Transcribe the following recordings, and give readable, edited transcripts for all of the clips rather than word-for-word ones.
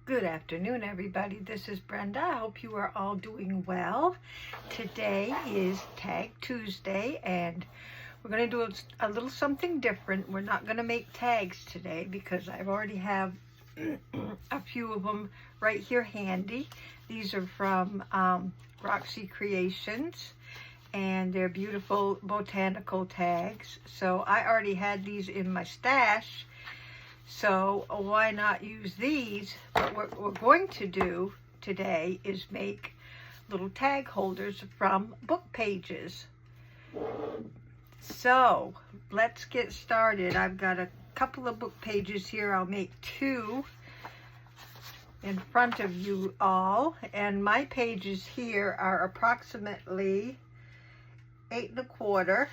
Good afternoon, everybody. This is Brenda. I hope you are all doing well. Today is Tag Tuesday, and we're going to do a little something different. We're not going to make tags today because I already have a few of them right here handy. These are from Roxy Creations, and they're beautiful botanical tags. So I already had these in my stash. So why not use these? But what we're going to do today is make little tag holders from book pages. So let's get started. I've got a couple of book pages here. I'll make two in front of you all. And my pages here are approximately 8 1/4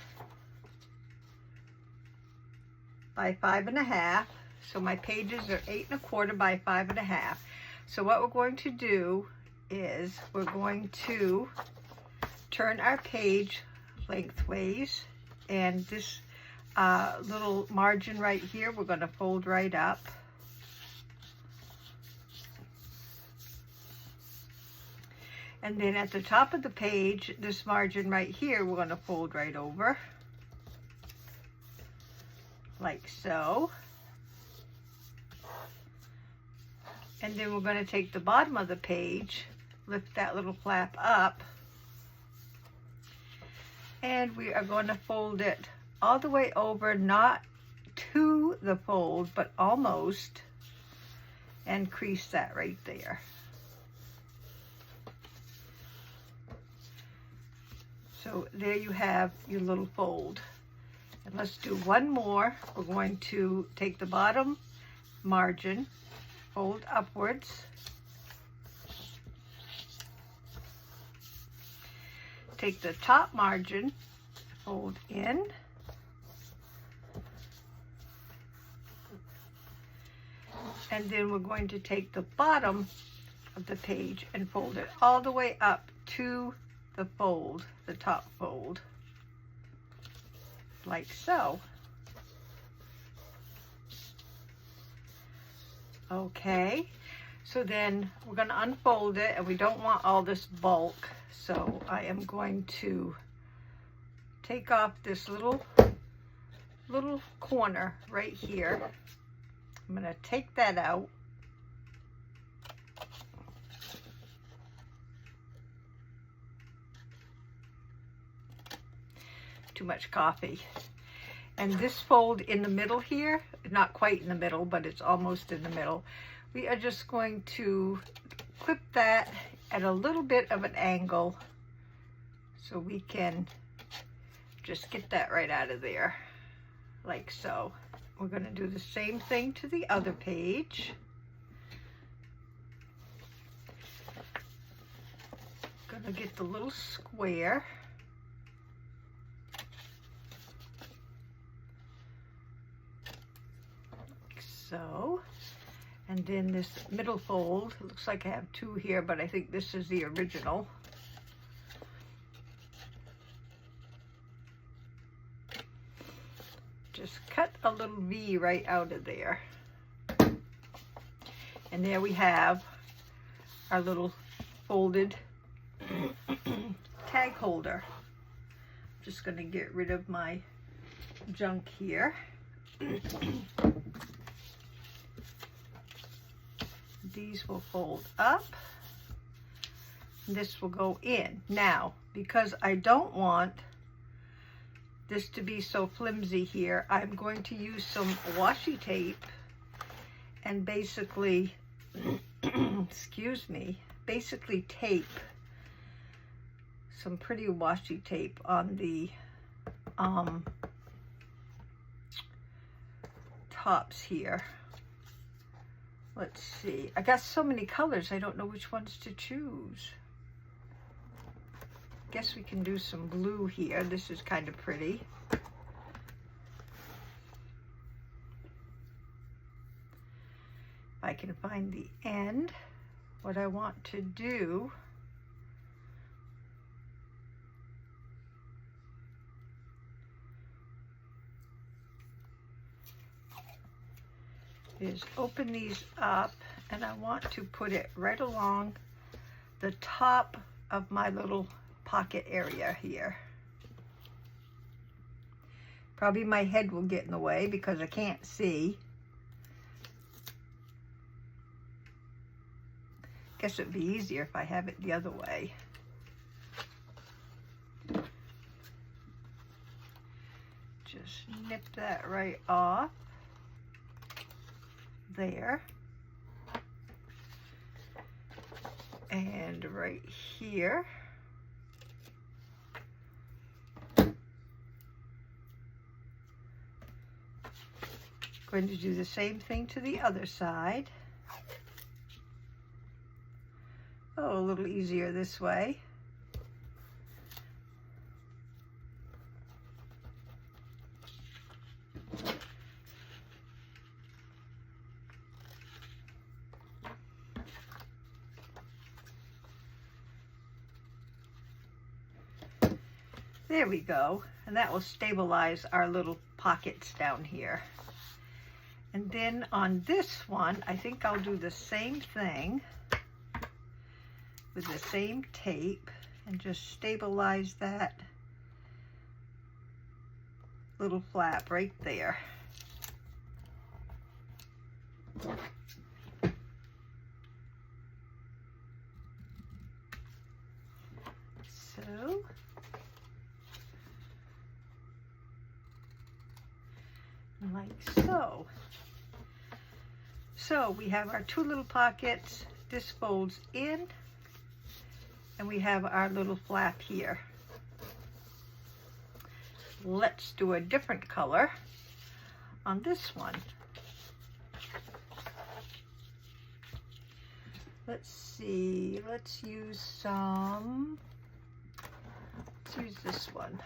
by 5 1/2. So my pages are 8 1/4 by 5 1/2. So what we're going to do is we're going to turn our page lengthways, and this little margin right here we're going to fold right up. And then at the top of the page, this margin right here we're going to fold right over, like so. And then we're going to take the bottom of the page, lift that little flap up, and we are going to fold it all the way over, not to the fold, but almost, and crease that right there. So there you have your little fold. And let's do one more. We're going to take the bottom margin, fold upwards, take the top margin, fold in, and then we're going to take the bottom of the page and fold it all the way up to the fold, the top fold, like so. Okay, so then we're going to unfold it, and we don't want all this bulk, so I am going to take off this little corner right here. I'm going to take that out. Too much coffee. And this fold in the middle here, not quite in the middle, but it's almost in the middle, we are just going to clip that at a little bit of an angle so we can just get that right out of there, like so. We're going to do the same thing to the other page. Going to get the little square. So, and then this middle fold, it looks like I have two here, but I think this is the original. Just cut a little V right out of there. And there we have our little folded tag holder. Just going to get rid of my junk here. These will fold up. This will go in. Now, because I don't want this to be so flimsy here, I'm going to use some washi tape and basically, excuse me, basically tape some pretty washi tape on the tops here. Let's see. I got so many colors, I don't know which ones to choose. Guess we can do some blue here. This is kind of pretty. If I can find the end, what I want to do is open these up and I want to put it right along the top of my little pocket area here. Probably my head will get in the way because I can't see. Guess it'd be easier if I have it the other way. Just nip that right off there. And right here. Going to do the same thing to the other side. Oh, a little easier this way. There we go, and that will stabilize our little pockets down here. And then on this one, I think I'll do the same thing with the same tape and just stabilize that little flap right there. So, like so. So we have our two little pockets. This folds in, and we have our little flap here. Let's do a different color on this one. Let's see, let's use this one.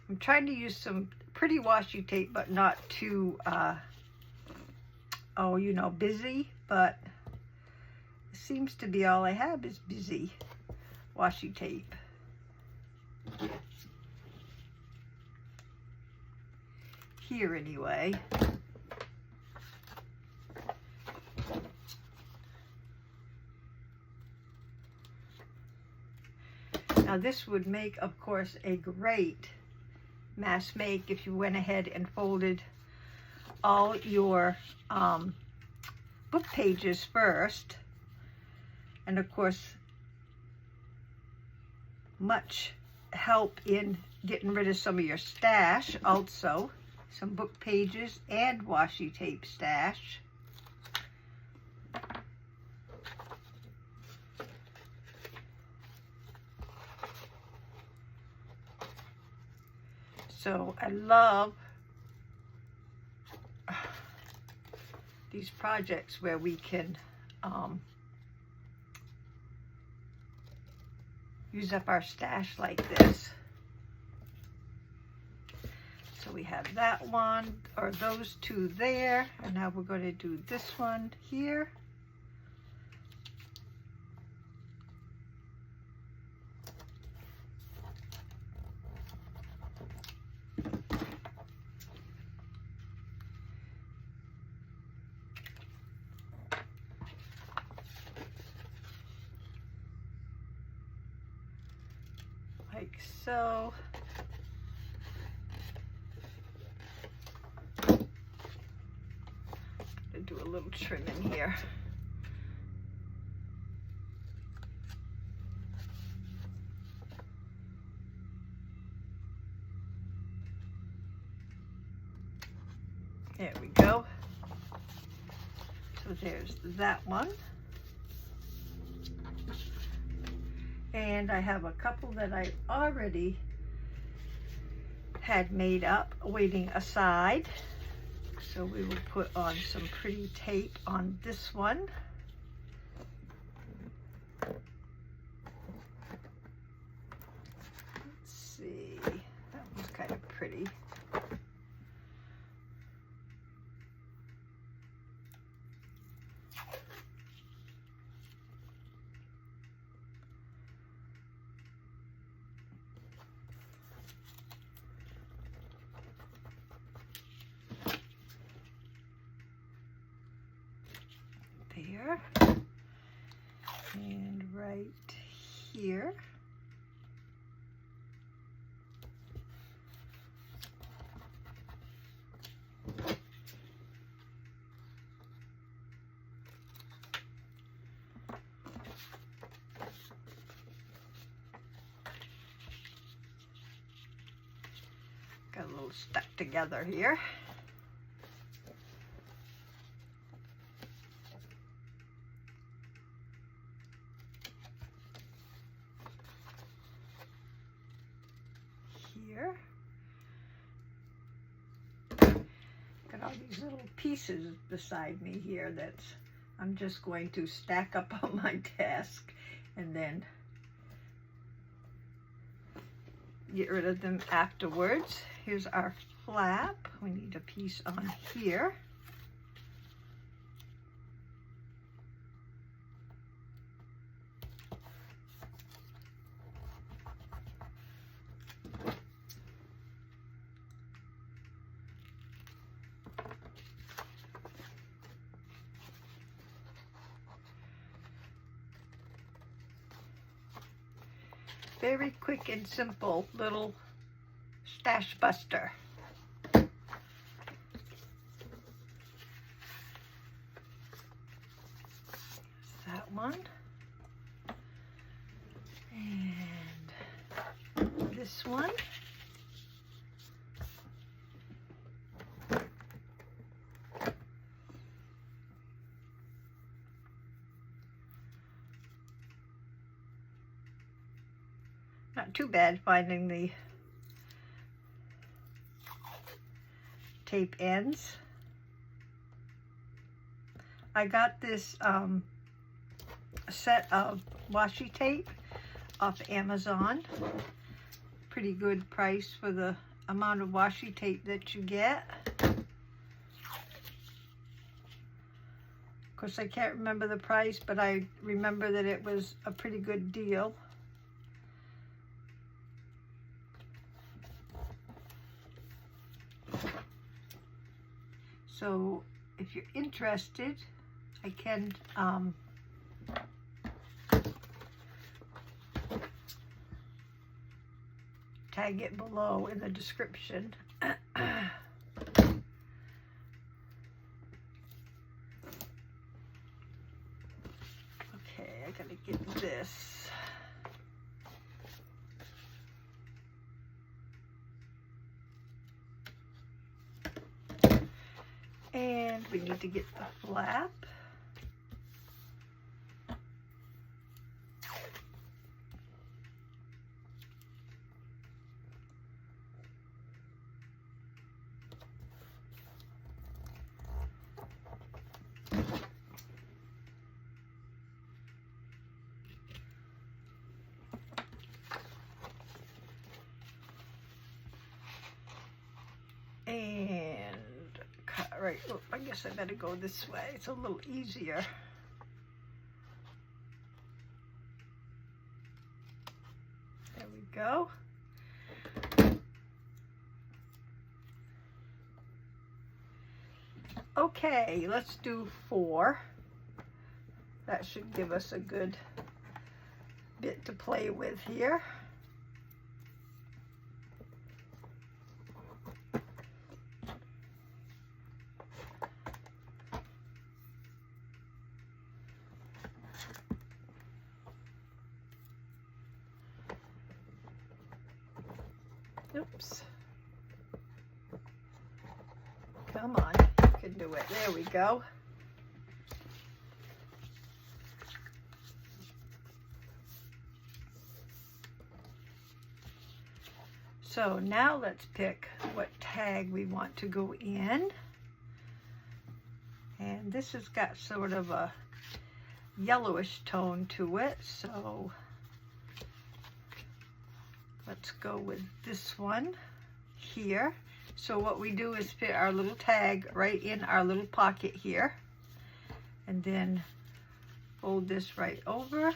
I'm trying to use some pretty washi tape, but not too, oh, you know, busy, but it seems to be all I have is busy washi tape. Here anyway. Now this would make, of course, a great mass make if you went ahead and folded all your book pages first, and of course much help in getting rid of some of your stash, also some book pages and washi tape stash. So I love these projects where we can use up our stash like this. So we have that one, or those two there, and now we're going to do this one here. Like so. Do a little trim in here. There we go. So there's that one. And I have a couple that I already had made up waiting aside. So we will put on some pretty tape on this one. Let's see, that one's kind of pretty. here and right here. Got a little stuck together here. Here. Got all these little pieces beside me here that I'm just going to stack up on my desk and then get rid of them afterwards. Here's our flap. We need a piece on here. Very quick and simple little stash buster. That one. And this one. Not too bad finding the tape ends. I got this set of washi tape off Amazon. Pretty good price for the amount of washi tape that you get. Of course, I can't remember the price, but I remember that it was a pretty good deal. So if you're interested, I can tag it below in the description. Okay, I gotta get this. And we need to get the flap. And cut right, oh, I guess I better go this way. It's a little easier. There we go. Okay, let's do 4. That should give us a good bit to play with here. Oops. Come on, you can do it. There we go. So now let's pick what tag we want to go in. And this has got sort of a yellowish tone to it, so let's go with this one here. So what we do is fit our little tag right in our little pocket here, and then fold this right over,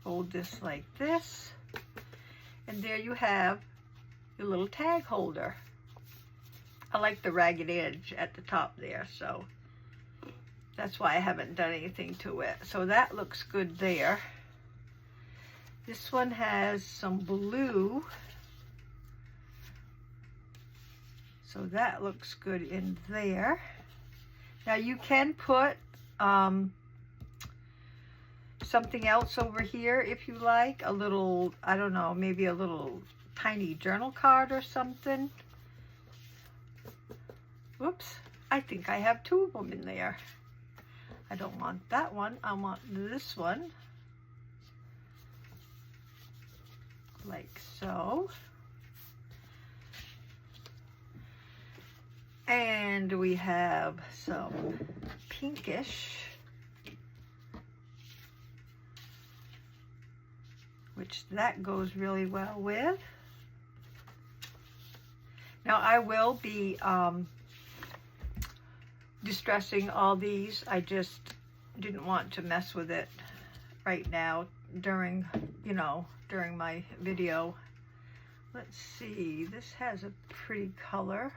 fold this like this, and there you have your little tag holder. I like the ragged edge at the top there, so That's why I haven't done anything to it. So that looks good there. This one has some blue. So that looks good in there. Now you can put something else over here if you like. A little, I don't know, maybe a little tiny journal card or something. Whoops, I think I have two of them in there. I don't want that one, I want this one. Like so. And we have some pinkish, which that goes really well with. Now I will be distressing all these. I just didn't want to mess with it right now during, you know, during my video. Let's see, this has a pretty color.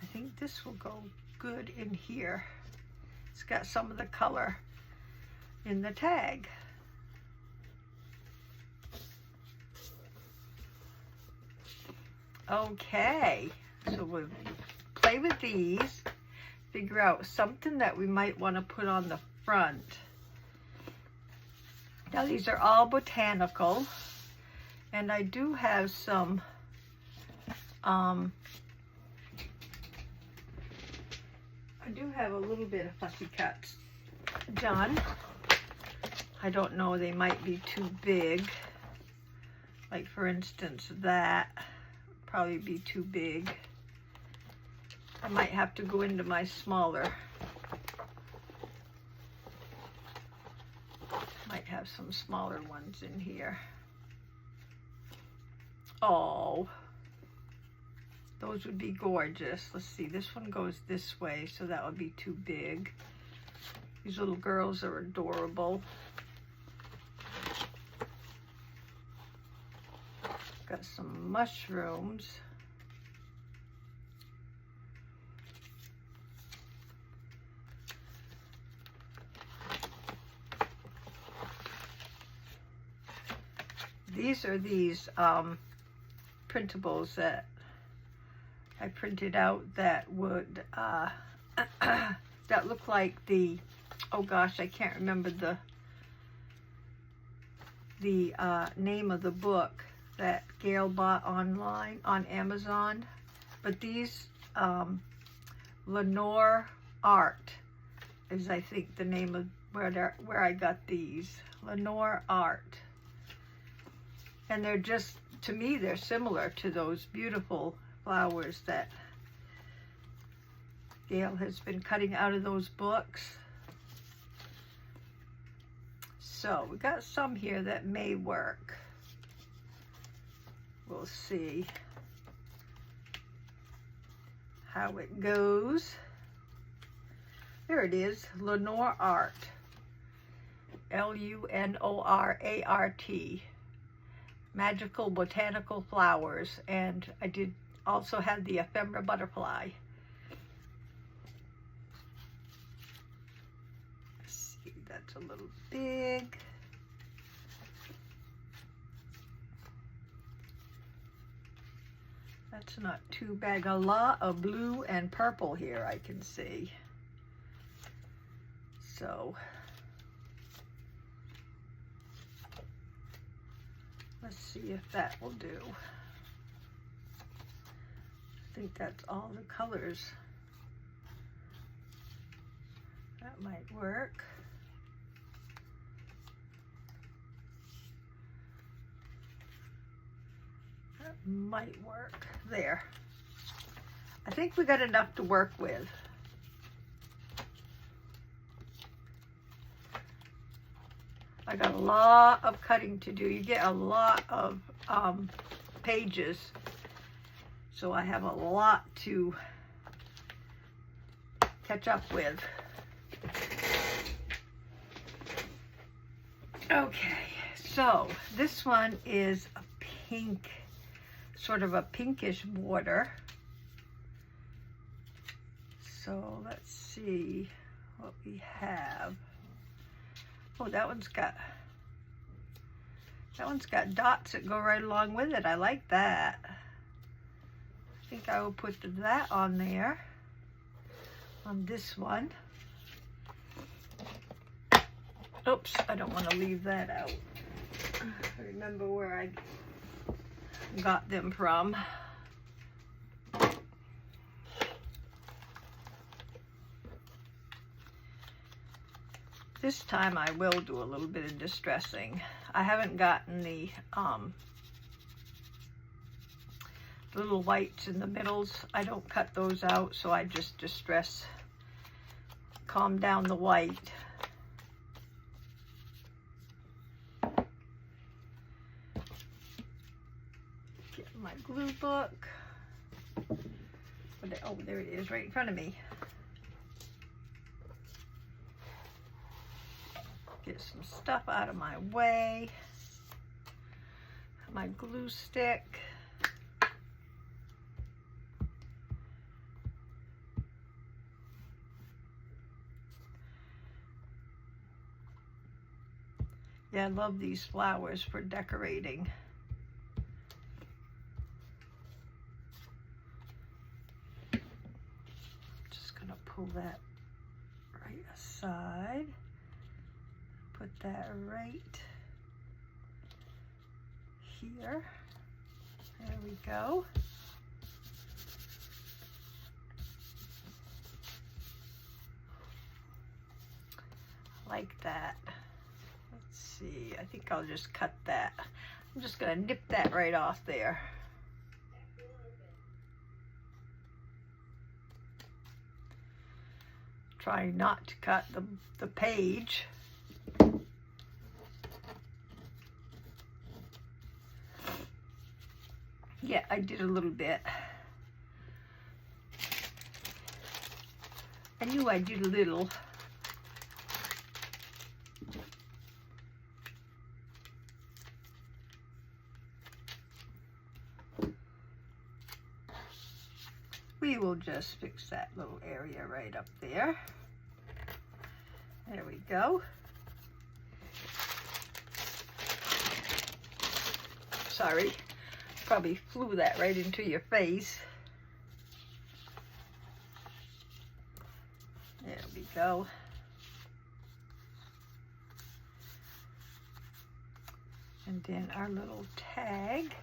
I think this will go good in here. It's got some of the color in the tag. Okay, so we'll play with these, figure out something that we might want to put on the front. Now these are all botanical, and I do have some I do have a little bit of fussy cuts done. I don't know, they might be too big. Like for instance, that probably be too big. I might have to go into my smaller. Might have some smaller ones in here. Oh, those would be gorgeous. Let's see, this one goes this way, so that would be too big. These little girls are adorable. Got some mushrooms. These are these printables that I printed out that would that look like the, oh gosh, I can't remember the name of the book that Gail bought online on Amazon. But these Lenore Art is, I think, the name of where I got these. Lenore Art. And they're just, to me, they're similar to those beautiful flowers that Gail has been cutting out of those books. So we got some here that may work. We'll see how it goes. There it is, Lenore Art. L-U-N-O-R-A-R-T. Magical Botanical Flowers. And I did also have the ephemera butterfly. Let's see, that's a little big. That's not too bad. A lot of blue and purple here, I can see. So let's see if that will do. I think that's all the colors. That might work. That might work. There. I think we got enough to work with. I got a lot of cutting to do. You get a lot of pages, so I have a lot to catch up with. Okay, so this one is a pink, sort of a pinkish border. So let's see what we have. Oh, that one's got dots that go right along with it. I like that. I think I will put that on there, on this one. Oops, I don't want to leave that out. I remember where I got them from. This time I will do a little bit of distressing. I haven't gotten the little whites in the middles. I don't cut those out, so I just distress, calm down the white. Get my glue book. Oh, there it is, right in front of me. Get some stuff out of my way. My glue stick. Yeah, I love these flowers for decorating. Just gonna pull that right aside. Put that right here. There we go. Like that. Let's see, I think I'll just cut that. I'm just gonna nip that right off there. Try not to cut the page. Yeah, I did a little bit. I knew I did a little. We will just fix that little area right up there. There we go. Sorry. Probably flew that right into your face. There we go. And then our little tag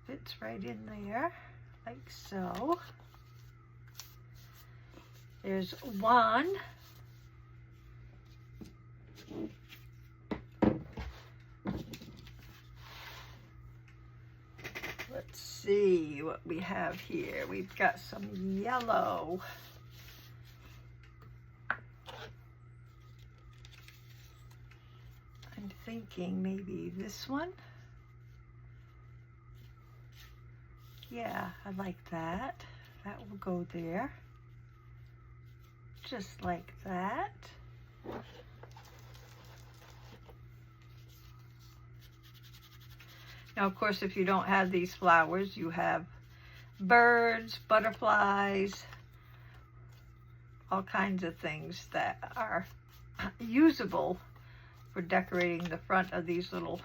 fits right in there, like so. There's one. Let's see what we have here. We've got some yellow. I'm thinking maybe this one. Yeah, I like that. That will go there. Just like that. Now, of course, if you don't have these flowers, you have birds, butterflies, all kinds of things that are usable for decorating the front of these little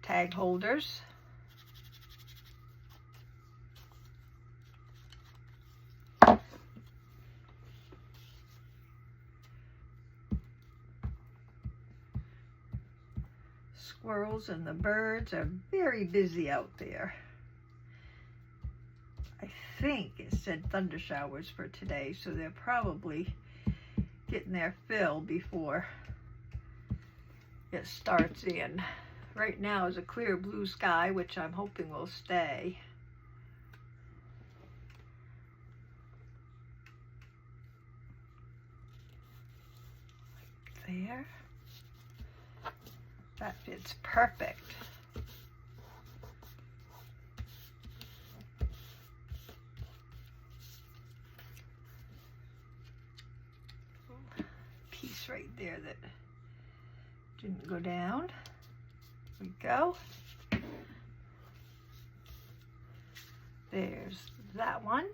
tag holders. Squirrels and the birds are very busy out there. I think it said thunder showers for today, so they're probably getting their fill before it starts in. Right now is a clear blue sky, which I'm hoping will stay. Like there. That fits perfect. Piece right there that didn't go down. There we go. There's that one.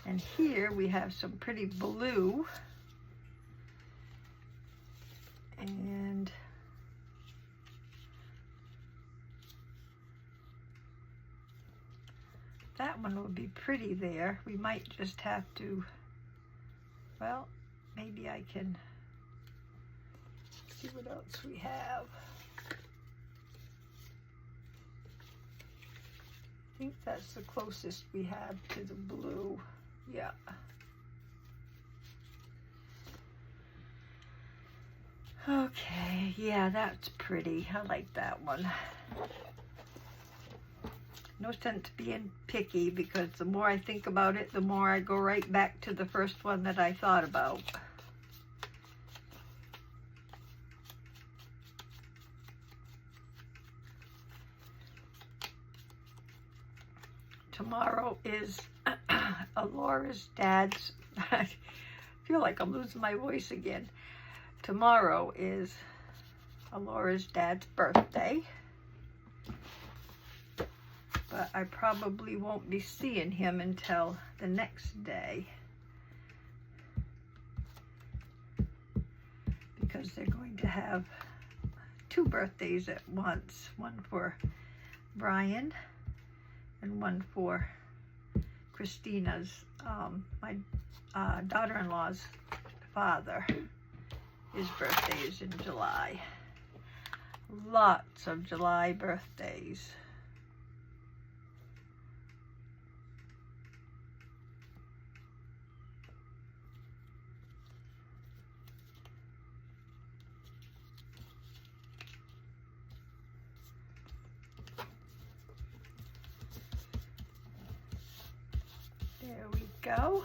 And here we have some pretty blue. And that one would be pretty there. We might just have to, well, maybe I can see what else we have. I think that's the closest we have to the blue. Yeah. Okay, yeah, that's pretty. I like that one. No sense being picky, because the more I think about it, the more I go right back to the first one that I thought about. Tomorrow is Laura's dad's, I feel like I'm losing my voice again. Tomorrow is Laura's dad's birthday. But I probably won't be seeing him until the next day, because they're going to have 2 birthdays at once, one for Brian and one for Christina's, my daughter-in-law's father. His birthday is in July. Lots of July birthdays. There we go.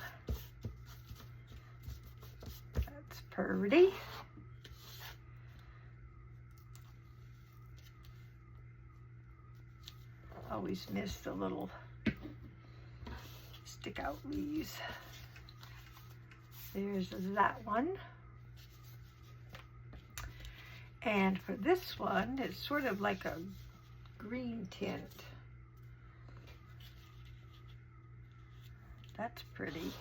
That's pretty. Always miss the little stick out leaves. There's that one. And for this one, it's sort of like a green tint. That's pretty.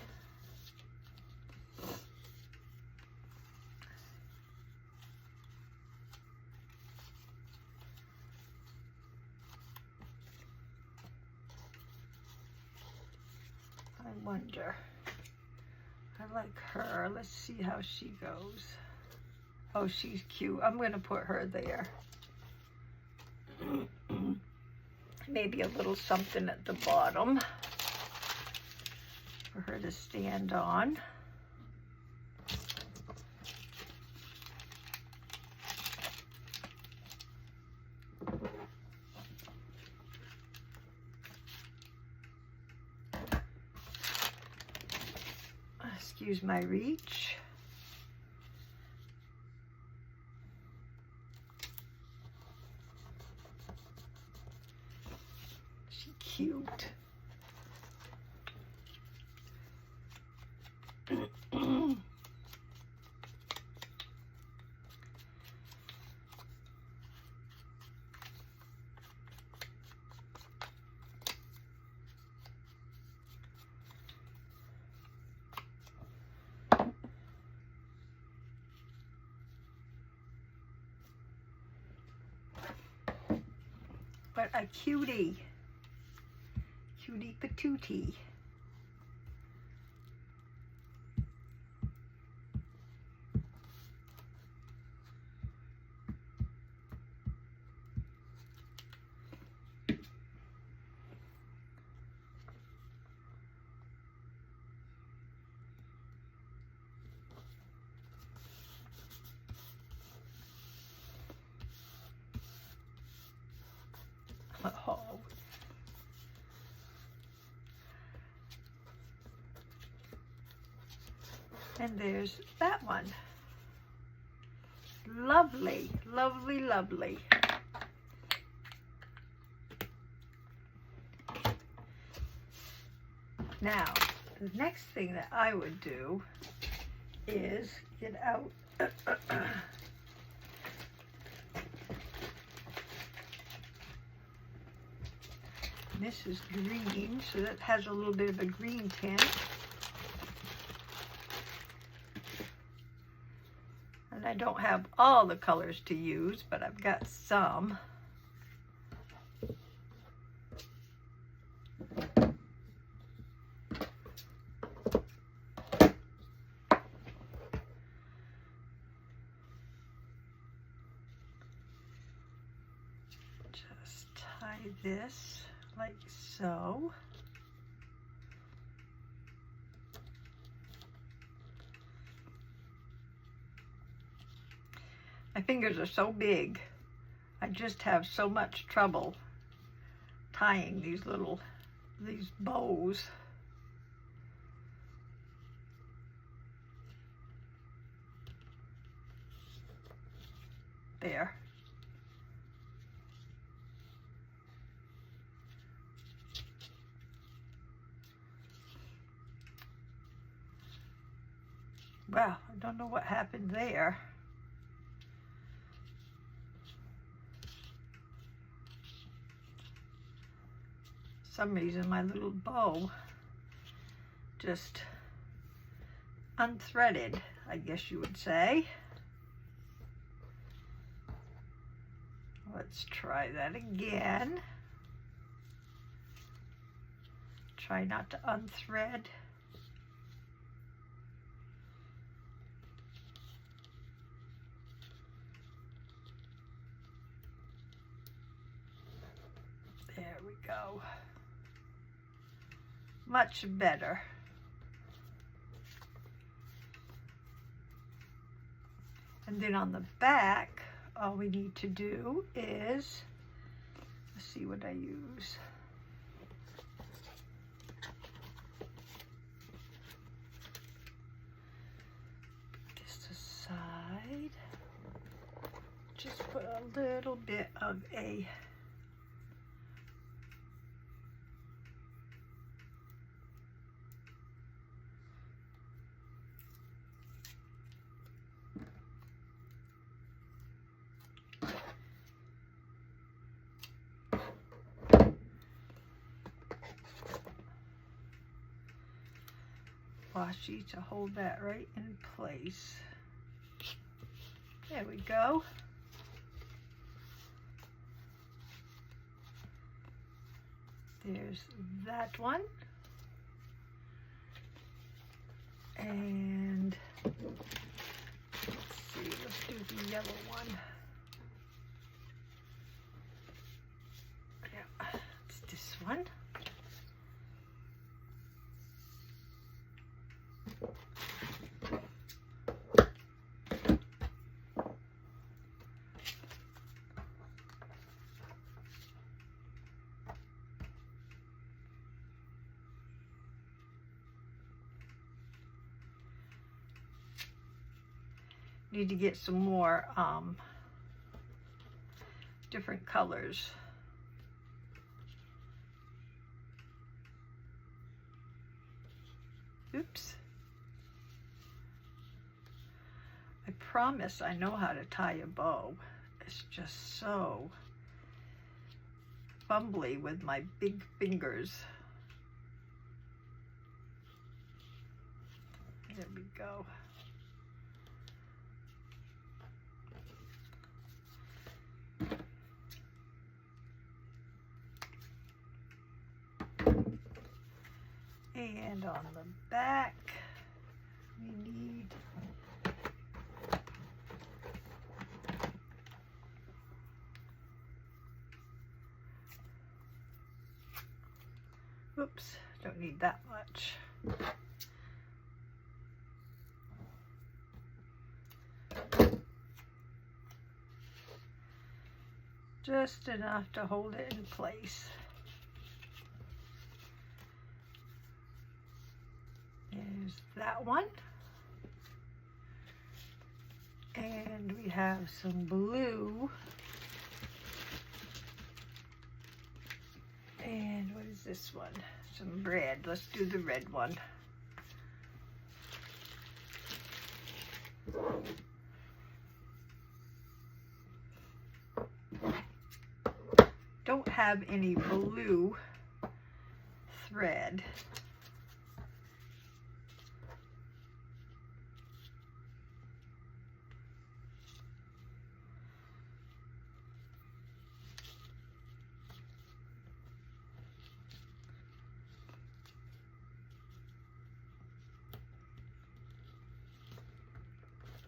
I wonder. I like her. Let's see how she goes. Oh, she's cute. I'm going to put her there. Maybe a little something at the bottom for her to stand on. Excuse my reach. She's cute. But a cutie. Cutie patootie. Oh. And there's that one. Lovely, lovely, lovely. Now, the next thing that I would do is get out this is green, so that has a little bit of a green tint. I don't have all the colors to use, but I've got some. Just tie this like so. My fingers are so big, I just have so much trouble tying these bows. There. Well, I don't know what happened there. For some reason my little bow just unthreaded, I guess you would say. Let's try that again. Try not to unthread. There we go. Much better. And then on the back, all we need to do is, let's see what I use. Put this aside. Just put a little bit of a washi to hold that right in place. There we go. There's that one. And let's see, let's do the yellow one. Yeah, it's this one. Need to get some more different colors. Oops. I promise I know how to tie a bow. It's just so fumbly with my big fingers. There we go. And on the back, we need oops, don't need that much. Just enough to hold it in place. There's that one. And we have some blue. And what is this one? Some red. Let's do the red one. Don't have any blue thread.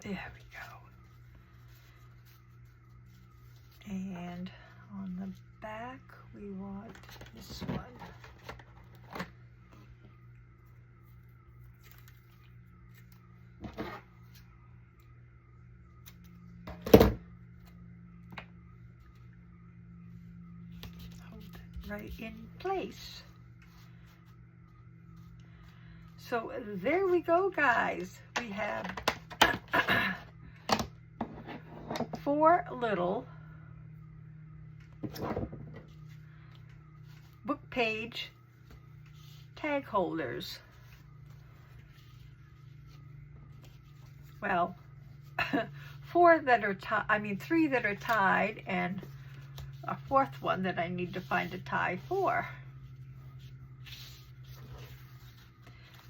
There we go. And on the back, we want this one. Right in place. So there we go, guys. We have 4 little book page tag holders. Well, 4 that are tied, 3 that are tied, and a 4th one that I need to find a tie for.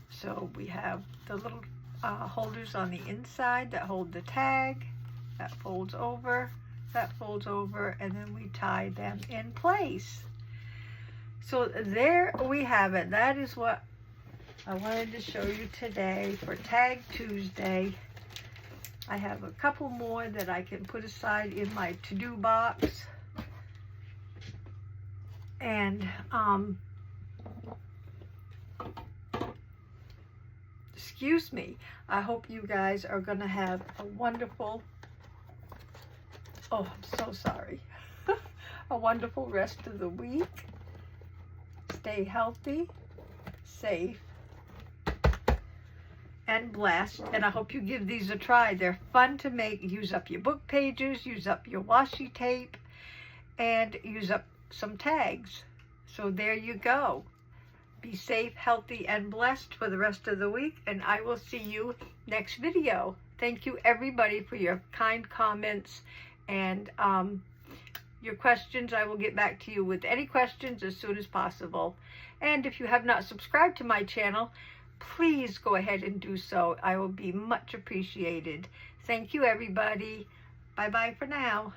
So we have the little holders on the inside that hold the tag, that folds over, and then we tie them in place. So there we have it. That is what I wanted to show you today for Tag Tuesday. I have a couple more that I can put aside in my to-do box. And excuse me, I hope you guys are going to have a wonderful, oh, I'm so sorry, a wonderful rest of the week. Stay healthy, safe, and blessed. And I hope you give these a try. They're fun to make. Use up your book pages, use up your washi tape, and use up some tags. So there you go. Be safe, healthy, and blessed for the rest of the week, and I will see you next video. Thank you everybody for your kind comments and your questions. I will get back to you with any questions as soon as possible. And if you have not subscribed to my channel, please go ahead and do so. I will be much appreciated. Thank you everybody. Bye bye for now.